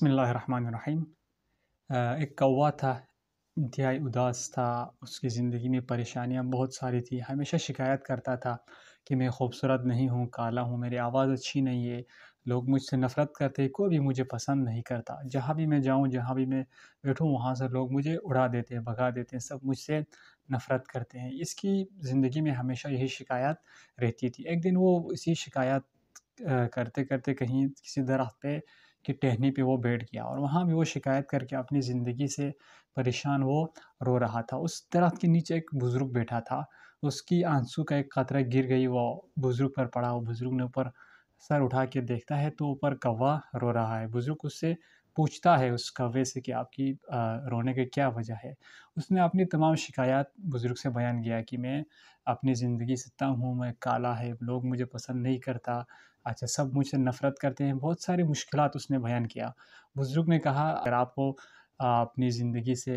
बिस्मिल्लाहिर्रहमानिर्रहीम। एक कौवा था, इंतहाई उदास था। उसकी ज़िंदगी में परेशानियाँ बहुत सारी थी। हमेशा शिकायत करता था कि मैं खूबसूरत नहीं हूँ, काला हूँ, मेरी आवाज़ अच्छी नहीं है, लोग मुझसे नफ़रत करते हैं, कोई भी मुझे पसंद नहीं करता। जहाँ भी मैं जाऊँ, जहाँ भी मैं बैठूँ, वहाँ से लोग मुझे उड़ा देते हैं, भगा देते हैं, सब मुझसे नफ़रत करते हैं। इसकी ज़िंदगी में हमेशा यही शिकायत रहती थी। एक दिन वो इसी शिकायत करते-करते कहीं किसी दरख़्त पे की टहनी पे वो बैठ गया और वहाँ भी वो शिकायत करके अपनी ज़िंदगी से परेशान वो रो रहा था। उस दरख़्त के नीचे एक बुज़ुर्ग बैठा था, उसकी आँसू का एक कतरा गिर गई, वो बुज़ुर्ग पर पड़ा। वो बुज़ुर्ग ने ऊपर सर उठा के देखता है तो ऊपर कौवा रो रहा है। बुज़ुर्ग उससे पूछता है उस कौवे से कि आपकी रोने की क्या वजह है? उसने अपनी तमाम शिकायत बुज़ुर्ग से बयान किया कि मैं अपनी ज़िंदगी से तंग हूँ, मैं काला है, लोग मुझे पसंद नहीं करता, अच्छा सब मुझसे नफ़रत करते हैं, बहुत सारी मुश्किलात उसने बयान किया। बुज़ुर्ग ने कहा अगर आपको अपनी ज़िंदगी से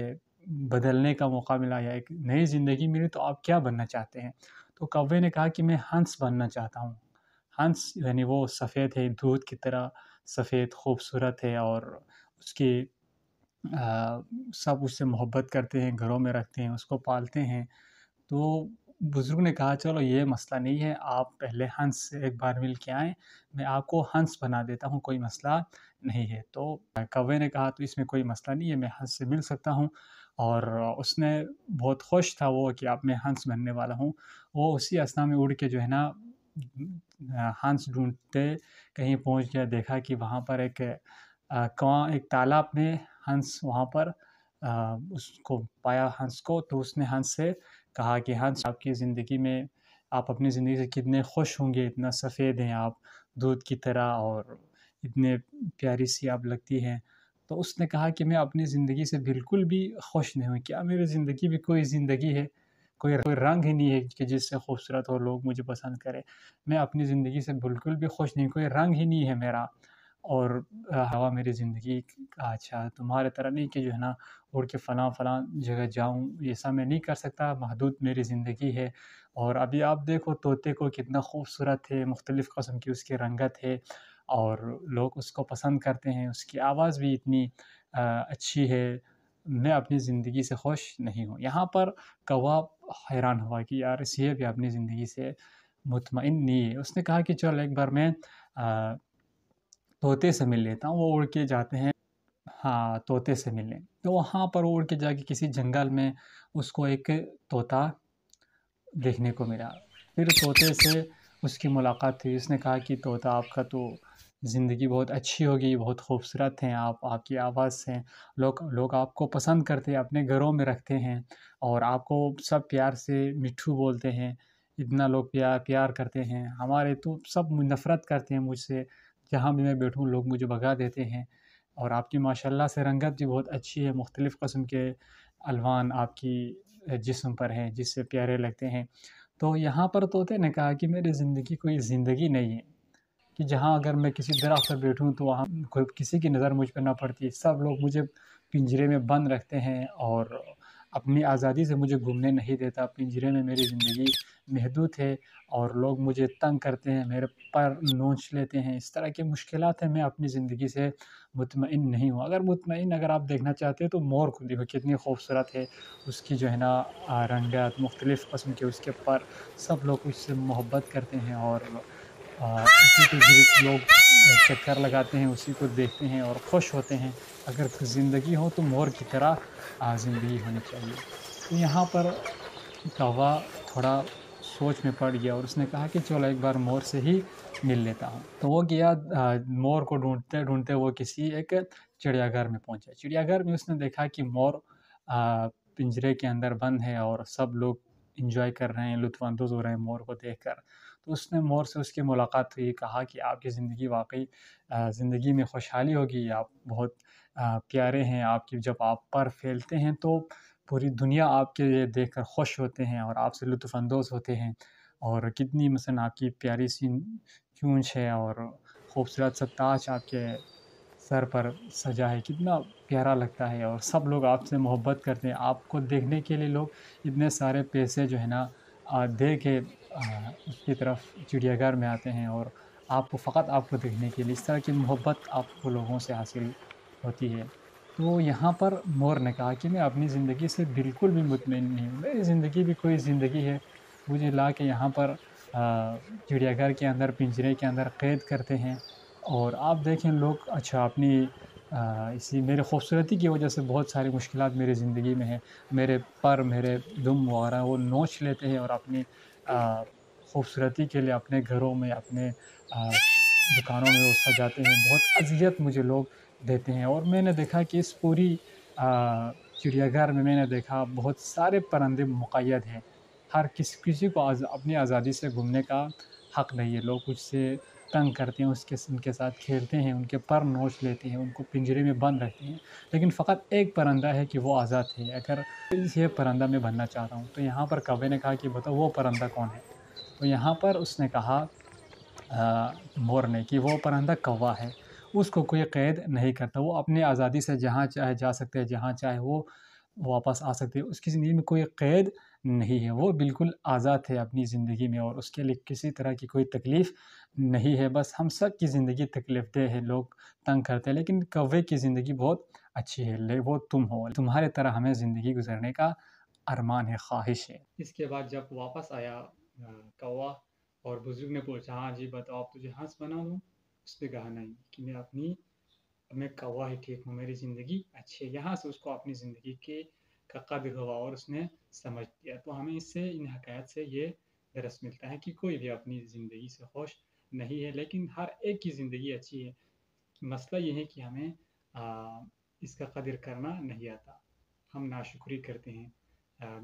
बदलने का मौका मिला या एक नई ज़िंदगी मिली तो आप क्या बनना चाहते हैं? तो कौवे ने कहा कि मैं हंस बनना चाहता हूँ। हंस यानी वो सफ़ेद है, दूध की तरह सफ़ेद खूबसूरत है और उसकी सब उससे मोहब्बत करते हैं, घरों में रखते हैं, उसको पालते हैं। तो बुज़ुर्ग ने कहा चलो ये मसला नहीं है, आप पहले हंस से एक बार मिल के आएँ, मैं आपको हंस बना देता हूँ, कोई मसला नहीं है। तो कौवे ने कहा तो इसमें कोई मसला नहीं है, मैं हंस से मिल सकता हूँ और उसने बहुत खुश था वो कि अब मैं हंस बनने वाला हूँ। वो उसी अस्थना में उड़ के जो है ना हंस ढूँढते कहीं पहुँच गया, देखा कि वहाँ पर एक कौवा एक तालाब में हंस वहाँ पर उसको पाया हंस को, तो उसने हंस से कहा कि हंस आपकी ज़िंदगी में आप अपनी ज़िंदगी से कितने खुश होंगे, इतना सफ़ेद हैं आप, दूध की तरह और इतने प्यारी-सी आप लगती हैं। तो उसने कहा कि मैं अपनी ज़िंदगी से बिल्कुल भी खुश नहीं हूँ, क्या मेरी ज़िंदगी भी कोई ज़िंदगी है? कोई रंग ही नहीं है कि जिससे खूबसूरत हो, लोग मुझे पसंद करें। मैं अपनी ज़िंदगी से बिल्कुल भी खुश नहीं, कोई रंग ही नहीं है मेरा और हवा मेरी ज़िंदगी का अच्छा तुम्हारे तरह नहीं कि जो है ना उड़ के फ़लाँ-फ़लाँ जगह जाऊँ, ऐसा मैं नहीं कर सकता, महदूद मेरी ज़िंदगी है। और अभी आप देखो तोते को कितना खूबसूरत है, मुख्तलिफ़ क़स्म की उसकी रंगत है और लोग उसको पसंद करते हैं, उसकी आवाज़ भी इतनी अच्छी है। मैं अपनी ज़िंदगी से खुश नहीं हूँ। यहाँ पर कौवा हैरान हुआ कि यार ये भी अपनी ज़िंदगी से मुतमईन नहीं है। उसने कहा कि चल एक बार मैं तोते से मिल लेता हूँ, वो उड़ के जाते हैं हाँ, तोते से मिलने। तो वहाँ पर वो उड़ के जाके किसी जंगल में उसको एक तोता देखने को मिला। फिर तोते से उसकी मुलाकात हुई, उसने कहा कि तोता आपका तो ज़िंदगी बहुत अच्छी होगी, बहुत खूबसूरत हैं आप, आपकी आवाज़ से लोग लोग आपको पसंद करते हैं, अपने घरों में रखते हैं और आपको सब प्यार से मिट्ठू बोलते हैं, इतना लोग प्यार प्यार करते हैं। हमारे तो सब नफ़रत करते हैं मुझसे, जहाँ भी मैं बैठूँ लोग मुझे भगा देते हैं और आपकी माशाअल्लाह से रंगत भी बहुत अच्छी है, मुख्तलिफ़ क़स्म के अलवान आपकी जिस्म पर हैं, जिससे प्यारे लगते हैं। तो यहाँ पर तोते ने कहा कि मेरी ज़िंदगी कोई ज़िंदगी नहीं है, कि जहाँ अगर मैं किसी दरख़्त पर बैठूँ तो वहाँ कोई किसी की नज़र मुझ पे ना पड़ती है। सब लोग मुझे पिंजरे में बंद रखते हैं और अपनी आज़ादी से मुझे घूमने नहीं देता। पिंजरे में मेरी ज़िंदगी महदूद है और लोग मुझे तंग करते हैं, मेरे पर नोच लेते हैं। इस तरह की मुश्किलात हैं, मैं अपनी ज़िंदगी से मुतमईन नहीं हूँ। अगर आप देखना चाहते हो तो मोर को देखो कितनी खूबसूरत है, उसकी जो है ना रंगत मुख्तलिफ़ क़स्म के उसके पर, सब लोग उससे मोहब्बत करते हैं और उसी के गिर्द लोग चक्कर लगाते हैं, उसी को देखते हैं और खुश होते हैं। अगर ज़िंदगी हो तो मोर की तरह ज़िंदगी होनी चाहिए। तो यहाँ पर कौवा थोड़ा सोच में पड़ गया और उसने कहा कि चलो एक बार मोर से ही मिल लेता हूँ। तो वो गया मोर को ढूँढते-ढूँढते वो किसी एक चिड़ियाघर में पहुँचा। चिड़ियाघर में उसने देखा कि मोर पिंजरे के अंदर बंद है और सब लोग एन्जॉय कर रहे हैं, लुत्फ़ अंदोज़ हो रहे हैं मोर को देखकर। तो उसने मोर से उसकी मुलाकात हुई, कहा कि आपकी ज़िंदगी वाक़ई ज़िंदगी में खुशहाली होगी, आप बहुत प्यारे हैं, आपकी जब आप पर फैलते हैं तो पूरी दुनिया आपके ये देखकर खुश होते हैं और आपसे लुत्फ़ अंदोज़ होते हैं और कितनी मसलन आपकी प्यारी-सी चोंच है और खूबसूरत सा ताज आपके सर पर सजा है, कितना प्यारा लगता है और सब लोग आपसे मोहब्बत करते हैं। आपको देखने के लिए लोग इतने सारे पैसे जो है ना दे के उसकी तरफ चिड़ियाघर में आते हैं और आपको फ़कत आपको देखने के लिए इस तरह की मोहब्बत आपको लोगों से हासिल ہوتی ہے۔ تو یہاں پر مور نے کہا کہ میں اپنی زندگی سے بالکل بھی مطمئن نہیں ہوں، میری زندگی بھی کوئی زندگی ہے، مجھے لا کے یہاں پر چڑیا گھر کے اندر پنجرے کے اندر قید کرتے ہیں، اور آپ دیکھیں لوگ اچھا اپنی اسی میرے خوبصورتی کی وجہ سے بہت ساری مشکلات میری زندگی میں ہیں، میرے پر میرے دم وغیرہ وہ نوچ لیتے ہیں اور اپنی خوبصورتی کے لیے اپنے گھروں میں اپنے دکانوں میں وہ سجاتے ہیں، بہت اذیت مجھے لوگ دیتے ہیں۔ اور میں نے دیکھا کہ اس پوری چڑیا گھر میں نے دیکھا بہت سارے پرندے مقید ہیں، ہر کسی کو اپنی آزادی سے گھومنے کا حق نہیں ہے، لوگ اس سے تنگ کرتے ہیں، ان کے ساتھ کھیلتے ہیں، ان کے پر نوچ لیتے ہیں، ان کو پنجرے میں بند رکھتے ہیں، لیکن فقط ایک پرندہ ہے کہ وہ آزاد ہے، اگر یہ پرندہ میں بننا چاہتا ہوں۔ تو یہاں پر کوے نے کہا کہ بتاؤ وہ پرندہ کون ہے؟ تو یہاں پر اس نے کہا مور نے کہ وہ پرندہ کوا ہے، اس کو کوئی قید نہیں کرتا، وہ اپنی آزادی سے جہاں چاہے جا سکتے ہیں، جہاں چاہے وہ واپس آ سکتے ہیں، اس کی زندگی میں کوئی قید نہیں ہے، وہ بالکل آزاد ہے اپنی زندگی میں، اور اس کے لیے کسی طرح کی کوئی تکلیف نہیں ہے۔ بس ہم سب کی زندگی تکلیف دہ ہے، لوگ تنگ کرتے ہیں، لیکن کوے کی زندگی بہت اچھی ہے، وہ تم ہو، تمہارے طرح ہمیں زندگی گزرنے کا ارمان ہے، خواہش ہے۔ اس کے بعد جب واپس آیا کوا، اور بزرگ نے پوچھا ہاں جی بتاؤ آپ تجھے ہنس بنا دوں؟ اس نے کہا نہیں، کہ میں کوا ہی ٹھیک ہوں، میری زندگی اچھی ہے۔ یہاں سے اس کو اپنی زندگی کا قدر ہوا اور اس نے سمجھ لیا۔ تو ہمیں اس سے ان حکایت سے یہ درس ملتا ہے کہ کوئی بھی اپنی زندگی سے خوش نہیں ہے، لیکن ہر ایک کی زندگی اچھی ہے۔ مسئلہ یہ ہے کہ ہمیں اس کا قدر کرنا نہیں آتا، ہم ناشکری کرتے ہیں،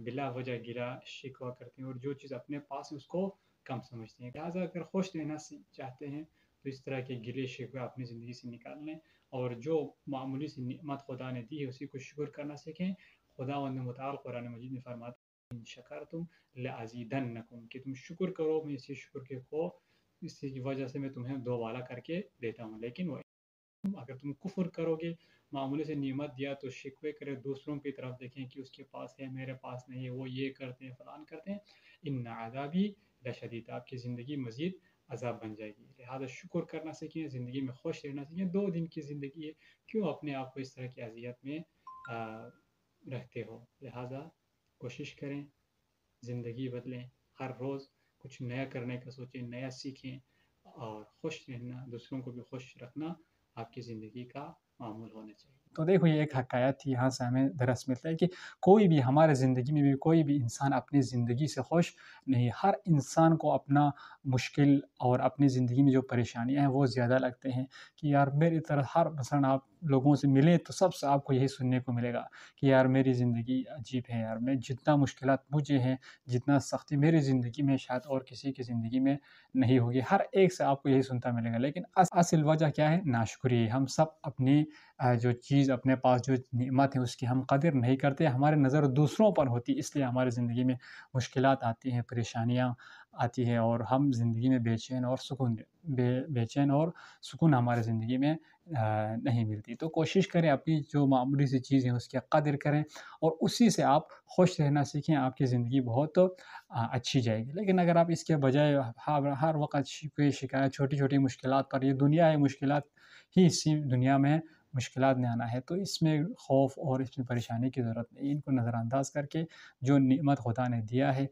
بلا وجہ گرا شکوہ کرتے ہیں، اور جو چیز اپنے پاس ہے اس کو کم سمجھتے ہیں۔ لہٰذا اگر خوش رہنا چاہتے ہیں تو اس طرح کے گلے شکوے اپنی زندگی سے نکال لیں، اور جو معمولی سی نعمت خدا نے دی ہے اسی کو شکر کرنا سیکھیں۔ خداوند متعال قرآن مجید میں فرماتا ہے ان شکرتم لازیدنکم، کہ تم شکر کرو، میں اسی شکر کے کو اس کی وجہ سے میں تمہیں دوبالا کر کے دیتا ہوں، لیکن اگر تم کفر کرو گے، معمولی سے نعمت دیا تو شکوے کرے، دوسروں کی طرف دیکھیں کہ اس کے پاس ہے میرے پاس نہیں ہے، وہ یہ کرتے ہیں فلان کرتے ہیں، ان عذابی لشدید، آپ کی زندگی مزید عذاب بن جائے گی۔ لہٰذا شکر کرنا سیکھیں، زندگی میں خوش رہنا سیکھیں، 2 دن کی زندگی ہے، کیوں اپنے آپ کو اس طرح کی اذیت میں رکھتے ہو؟ لہٰذا کوشش کریں، زندگی بدلیں، ہر روز کچھ نیا کرنے کا سوچیں، نیا سیکھیں، اور خوش رہنا، دوسروں کو بھی خوش رکھنا آپ کی زندگی کا معمول ہونا چاہیے۔ تو دیکھو یہ ایک حکایت تھی، یہاں سے ہمیں درس ملتا ہے کہ کوئی بھی ہمارے زندگی میں بھی کوئی بھی انسان اپنی زندگی سے خوش نہیں، ہر انسان کو اپنا مشکل اور اپنی زندگی میں جو پریشانیاں ہیں وہ زیادہ لگتے ہیں، کہ یار میری طرح مثلاً آپ لوگوں سے ملیں تو سب سے آپ کو یہی سننے کو ملے گا کہ یار میری زندگی عجیب ہے، یار میں جتنا مشکلات مجھے ہیں، جتنا سختی میری زندگی میں شاید اور کسی کی زندگی میں نہیں ہوگی، ہر ایک سے آپ کو یہی سنتا ملے گا، لیکن اصل وجہ کیا ہے؟ ناشکری۔ ہم سب اپنی جو چیز اپنے پاس جو نعمت ہے اس کی ہم قدر نہیں کرتے، ہمارے نظر دوسروں پر ہوتی، اس لیے ہمارے زندگی میں مشکلات آتی ہیں، پریشانیاں آتی ہیں، اور ہم زندگی میں بے چین اور سکون ہمارے زندگی میں نہیں ملتی۔ تو کوشش کریں اپنی جو معمولی سی چیز ہیں اس کی قدر کریں، اور اسی سے آپ خوش رہنا سیکھیں، آپ کی زندگی بہت اچھی جائے گی۔ لیکن اگر آپ اس کے بجائے ہر وقت شکایت چھوٹی چھوٹی مشکلات پر، یہ دنیا ہے، مشکلات ہی اسی دنیا میں مشکلات میں آنا ہے، تو اس میں خوف اور اس میں پریشانی کی ضرورت نہیں، ان کو نظر انداز کر کے جو نعمت خدا نے دیا ہے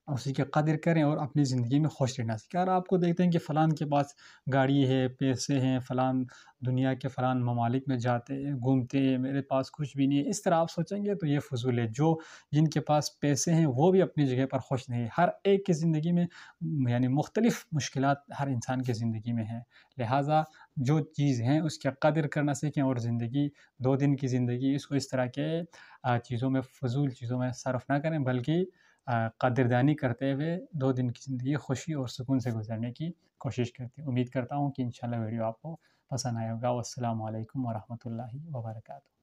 اسی کی قدر کریں اور اپنی زندگی میں خوش رہنا سیکھیں۔ اگر آپ کو دیکھتے ہیں کہ فلان کے پاس گاڑی ہے، پیسے ہیں، فلان دنیا کے فلان ممالک میں جاتے ہیں، گھومتے ہیں، میرے پاس کچھ بھی نہیں ہے، اس طرح آپ سوچیں گے تو یہ فضول ہے۔ جن کے پاس پیسے ہیں وہ بھی اپنی جگہ پر خوش نہیں، ہر ایک کی زندگی میں یعنی مختلف مشکلات ہر انسان کی زندگی میں ہیں، لہٰذا جو چیز ہیں اس کی قدر کرنا سیکھیں، اور زندگی 2 دن کی زندگی، اس کو اس طرح کے چیزوں میں، فضول چیزوں میں صرف نہ کریں، بلکہ قدردانی کرتے ہوئے 2 دن کی زندگی خوشی اور سکون سے گزارنے کی کوشش کرتے ہیں۔ امید کرتا ہوں کہ انشاءاللہ ویڈیو آپ کو پسند آئے ہوگا۔ والسلام علیکم ورحمۃ اللہ وبرکاتہ۔